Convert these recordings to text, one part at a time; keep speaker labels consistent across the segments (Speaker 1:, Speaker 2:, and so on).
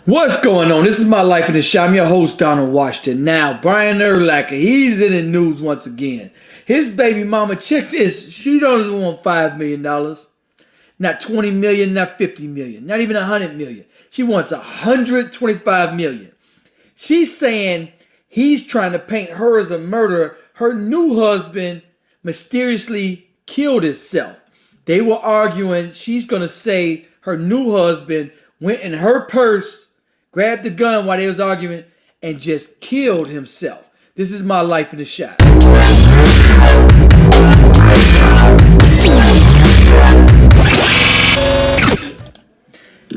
Speaker 1: What's going on? This is My Life in the Shop. I'm your host, Donald Washington. Now, Brian Urlacher, he's in the news once again. His baby mama, check this. She doesn't want $5 million. Not $20 million, not $50 million, not even $100 million. She wants $125 million. She's saying he's trying to paint her as a murderer. Her new husband mysteriously killed himself. They were arguing. She's going to say her new husband went in her purse, grabbed the gun while they was arguing, and just killed himself. This is My Life in the Shop.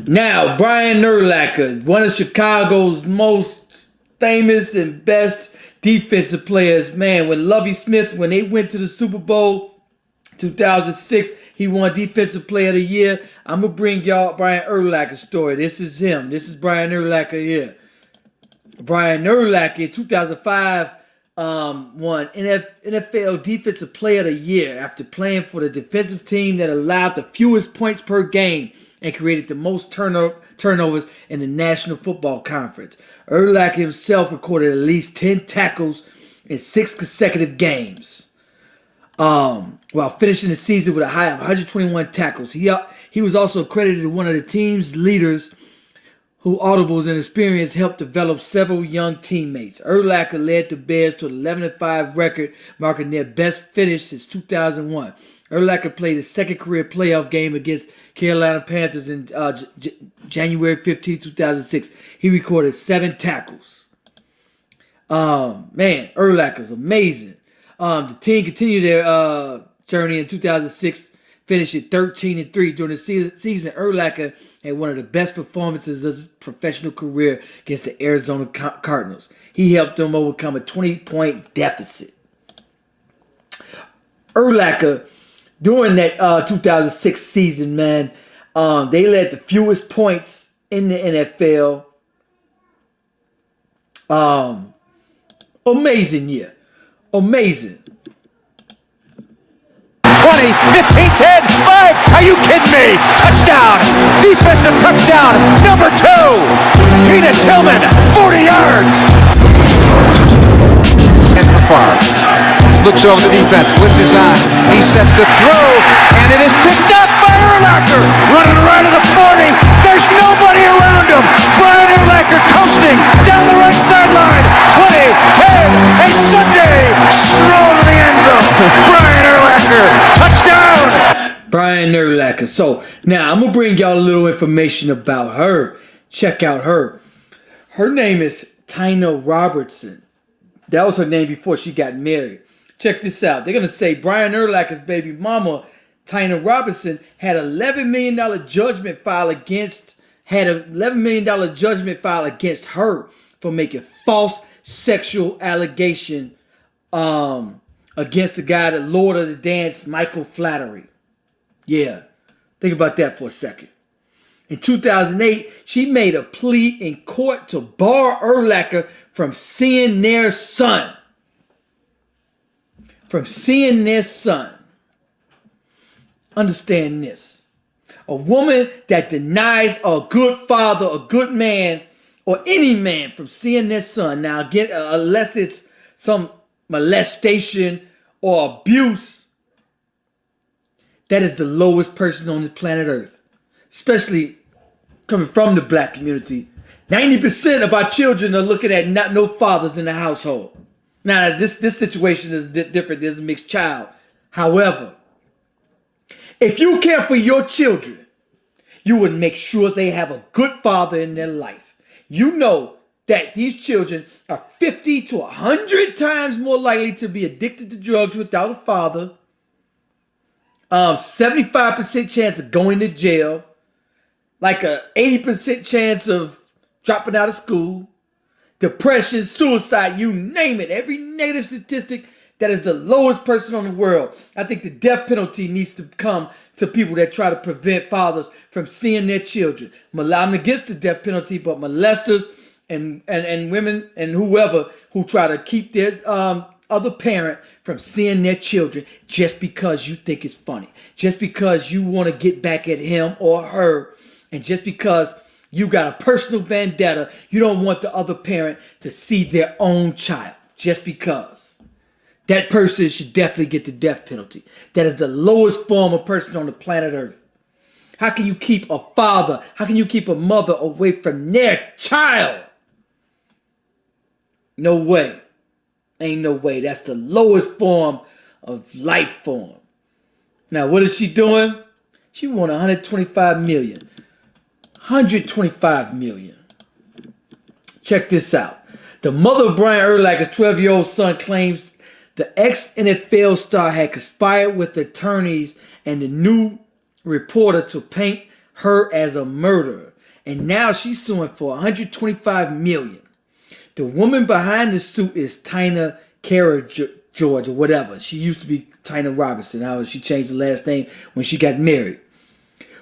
Speaker 1: Now, Brian Urlacher, one of Chicago's most famous and best defensive players. Man, when Lovie Smith, when they went to the Super Bowl 2006, he won Defensive Player of the Year. I'm going to bring y'all Brian Urlacher's story. This is him. This is Brian Urlacher here. Brian Urlacher in 2005 won NFL Defensive Player of the Year after playing for the defensive team that allowed the fewest points per game and created the most turnovers in the National Football Conference. Urlacher himself recorded at least 10 tackles in 6 consecutive games, while finishing the season with a high of 121 tackles. He was also credited as one of the team's leaders who audibles and experience helped develop several young teammates. Urlacher led the Bears to an 11-5 record, marking their best finish since 2001. Urlacher played his second career playoff game against Carolina Panthers in January 15, 2006. He recorded 7 tackles. Man, Urlacher's amazing. The team continued their journey in 2006, finishing 13-3 during the season. Urlacher had one of the best performances of his professional career against the Arizona Cardinals. He helped them overcome a 20-point deficit. Urlacher, during that 2006 season, man, they led the fewest points in the NFL. Amazing year. Amazing.
Speaker 2: 20, 15, 10, 5. Are you kidding me? Touchdown. Defensive touchdown. Number 2. Peter Tillman, 40 yards. And for Favre. Looks over the defense. Blitz is on. He sets the throw. And it is picked up by Urlacher. Running right of the 40. There's nobody around him. Brian Urlacher coasting down the right sideline. 20, 10, a Sunday stroll to the end zone. Brian Urlacher, touchdown!
Speaker 1: Brian Urlacher. So now I'm gonna bring y'all a little information about her. Check out her. Her name is Tyna Robertson. That was her name before she got married. Check this out. They're gonna say Brian Urlacher's baby mama, Tyna Robertson, had $11 million judgment filed against her for making false sexual allegation against the guy, the Lord of the Dance, Michael Flattery. Yeah, think about that for a second. In 2008, she made a plea in court to bar Urlacher from seeing their son. Understand this. A woman that denies a good father, a good man, or any man from seeing their son. Now, again, unless it's some molestation or abuse, that is the lowest person on the planet Earth. Especially coming from the black community. 90% of our children are looking at no fathers in the household. Now, this situation is different. There's a mixed child. However, if you care for your children, you would make sure they have a good father in their life. You know that these children are 50 to 100 times more likely to be addicted to drugs without a father. 75% chance of going to jail. Like a 80% chance of dropping out of school. Depression, suicide, you name it. Every negative statistic, that is the lowest person on the world. I think the death penalty needs to come to people that try to prevent fathers from seeing their children. I'm against the death penalty, but molesters and women and whoever who try to keep their other parent from seeing their children just because you think it's funny, just because you want to get back at him or her, and just because You got a personal vendetta. You don't want the other parent to see their own child just because. That person should definitely get the death penalty. That is the lowest form of person on the planet Earth. How can you keep a father, how can you keep a mother away from their child? No way. Ain't no way. That's the lowest form of life form. Now, what is she doing? She won $125 million. $125 million. Check this out. The mother of Brian Urlacher's 12-year-old son claims the ex-NFL star had conspired with attorneys and the new reporter to paint her as a murderer. And now she's suing for $125 million. The woman behind the suit is Tyna Karageorge or whatever. She used to be Tyna Robinson. How she changed the last name when she got married.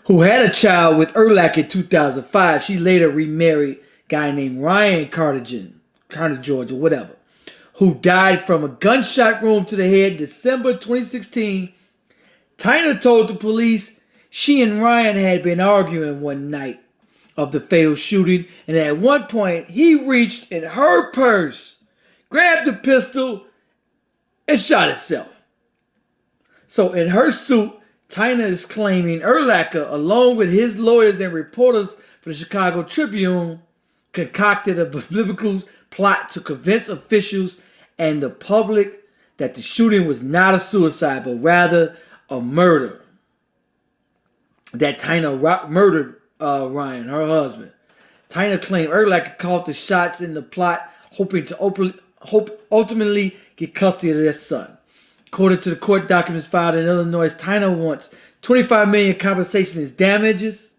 Speaker 1: Who had a child with Urlacher in 2005. She later remarried a guy named Ryan Karageorge or whatever, who died from a gunshot wound to the head December 2016. Tyna told the police she and Ryan had been arguing one night of the fatal shooting, and at one point he reached in her purse, grabbed the pistol, and shot himself. So in her suit, Tyna is claiming Urlacher, along with his lawyers and reporters for the Chicago Tribune, concocted a biblical plot to convince officials and the public that the shooting was not a suicide, but rather a murder. That Tyna murdered Ryan, her husband. Tyna claimed Urlacher called the shots in the plot, hoping to ultimately get custody of their son. According to the court documents filed in Illinois, Tyna wants $25 million compensation as damages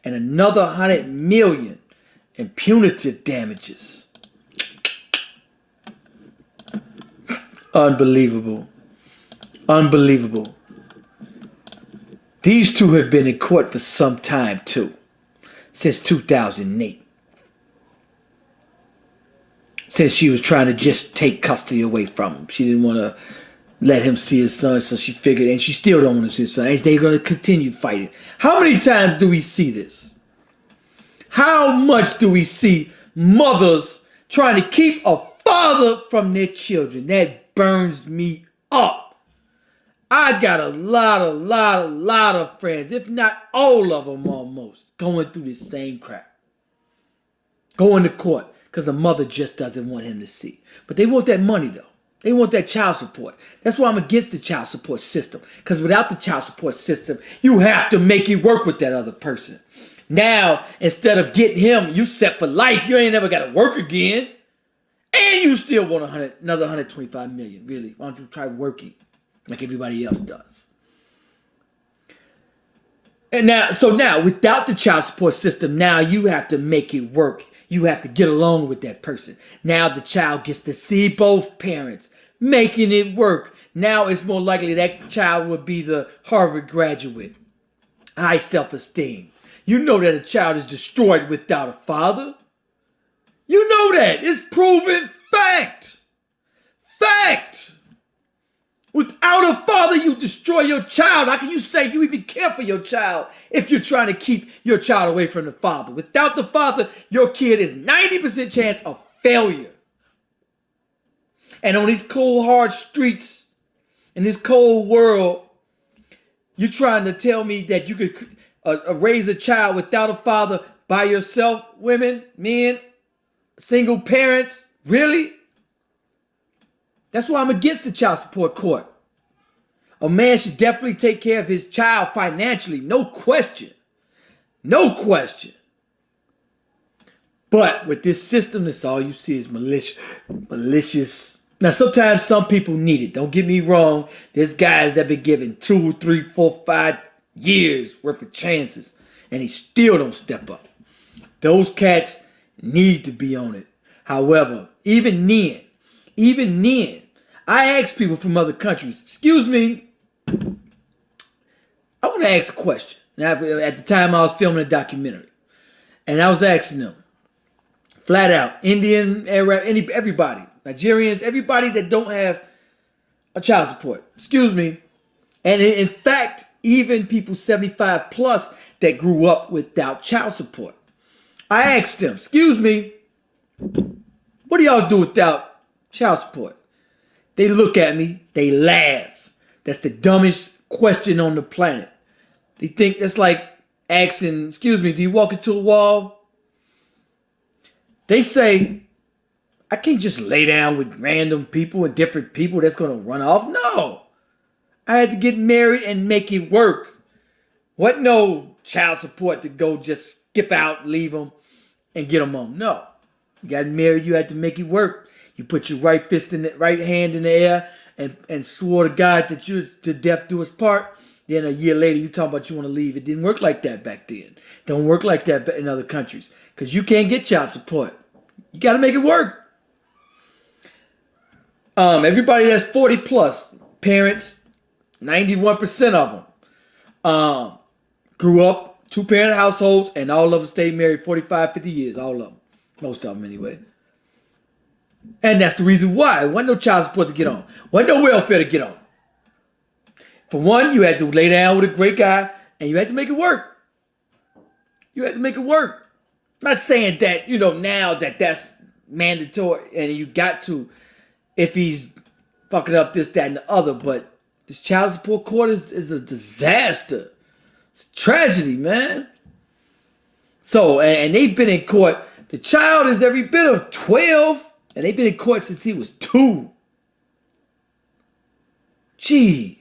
Speaker 1: and another $100 million in punitive damages. Unbelievable. Unbelievable. These two have been in court for some time too, since 2008. Since she was trying to just take custody away from him. She didn't want to let him see his son, so she figured, and she still don't want to see his son. And they're going to continue fighting. How many times do we see this? How much do we see mothers trying to keep a father from their children? That burns me up. I got a lot of friends, if not all of them almost, going through this same crap. Going to court because the mother just doesn't want him to see. But they want that money though. They want that child support. That's why I'm against the child support system. Because without the child support system, you have to make it work with that other person. Now, instead of getting him, you set for life. You ain't never got to work again. And you still want another $125 million. Really, why don't you try working like everybody else does? And now, without the child support system, now you have to make it work. You have to get along with that person. Now the child gets to see both parents making it work. Now it's more likely that child would be the Harvard graduate. High self-esteem. You know that a child is destroyed without a father. You know that. It's proven fact. Fact. Without a father, you destroy your child. How can you say you even care for your child if you're trying to keep your child away from the father? Without the father, your kid is 90% chance of failure. And on these cold, hard streets, in this cold world, you're trying to tell me that you could raise a child without a father by yourself, women, men, single parents? Really? That's why I'm against the child support court. A man should definitely take care of his child financially. No question. No question. But with this system, that's all you see is malicious. Now, sometimes some people need it. Don't get me wrong. There's guys that been given 2, 3, 4, 5 years worth of chances, and he still don't step up. Those cats need to be on it. However, even then, I ask people from other countries, excuse me, I want to ask a question. Now, at the time I was filming a documentary, and I was asking them, flat out, Indian, Arab, everybody, Nigerians, everybody that don't have a child support, excuse me, and in fact, even people 75 plus that grew up without child support. I asked them, excuse me, what do y'all do without child support? They look at me, they laugh. That's the dumbest question on the planet. They think that's like asking, excuse me, do you walk into a wall? They say, I can't just lay down with random people and different people that's going to run off. No. I had to get married and make it work. What no child support to go just skip out, leave them, and get them home. No. You got married, you had to make it work. You put your right fist in the right hand in the air and swore to God that you to death do us part. Then a year later, you talking about you want to leave. It didn't work like that back then. Don't work like that in other countries. Because you can't get child support. You got to make it work. Everybody that's 40 plus, parents, 91% of them grew up, two-parent households, and all of them stayed married 45, 50 years. All of them. Most of them anyway. And that's the reason why. There wasn't no child support to get on. Wasn't no welfare to get on. For one, you had to lay down with a great guy, and you had to make it work. You had to make it work. Not saying that, now that's mandatory, and you got to, if he's fucking up this, that, and the other, but this child support court is a disaster. It's a tragedy, man. So, and they've been in court. The child is every bit of 12, and they've been in court since he was 2. Jeez.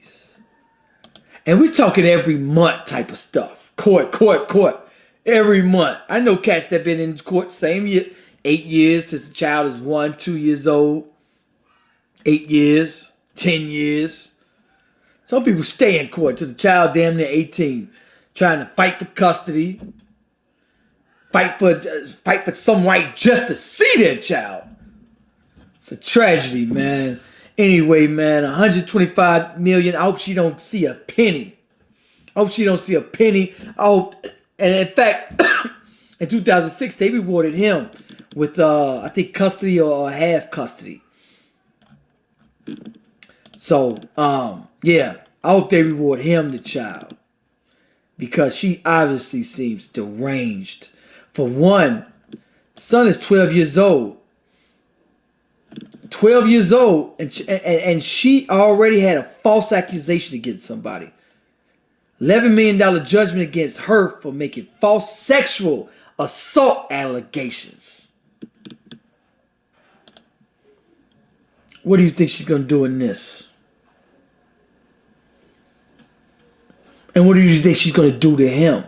Speaker 1: And we're talking every month type of stuff. Court. Every month. I know cats that been in court same year, 8 years since the child is 1, 2 years old. 8 years, 10 years. Some people stay in court till the child damn near 18, trying to fight for custody, fight for some right just to see their child. It's a tragedy, man. Anyway, man, 125 million. I hope she don't see a penny. I hope, and in fact, in 2006, they rewarded him with, I think, custody or half custody. So, yeah, I hope they reward him, the child, because she obviously seems deranged. For one, son is 12 years old. 12 years old, and she already had a false accusation against somebody. $11 million judgment against her for making false sexual assault allegations. What do you think she's going to do in this? And what do you think she's going to do to him?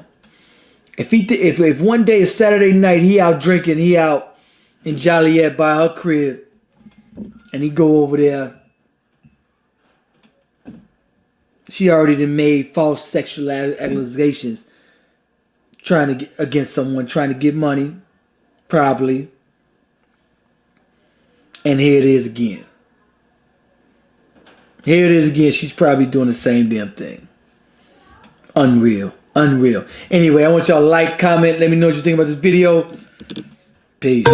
Speaker 1: If one day is Saturday night, he out drinking, he out in Joliet by her crib, and he go over there, she already done made false sexual allegations against someone, trying to get money, probably. And here it is again. She's probably doing the same damn thing. Unreal. Anyway, I want y'all to like, comment, let me know what you think about this video. Peace.